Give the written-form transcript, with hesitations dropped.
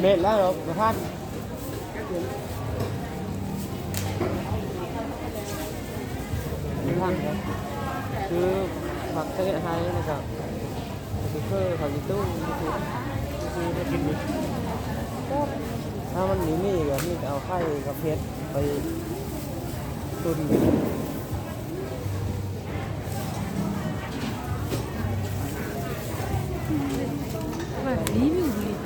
เม็ดแล้วเรากระพันพันครับคือผักเทศไทยนะครับคือเพื่อผักอีตู้คือจะกินก็ถ้ามันมีแบบนี้เอาไข่กับเพชรไปตุนกันแบบนี้ไม่ดี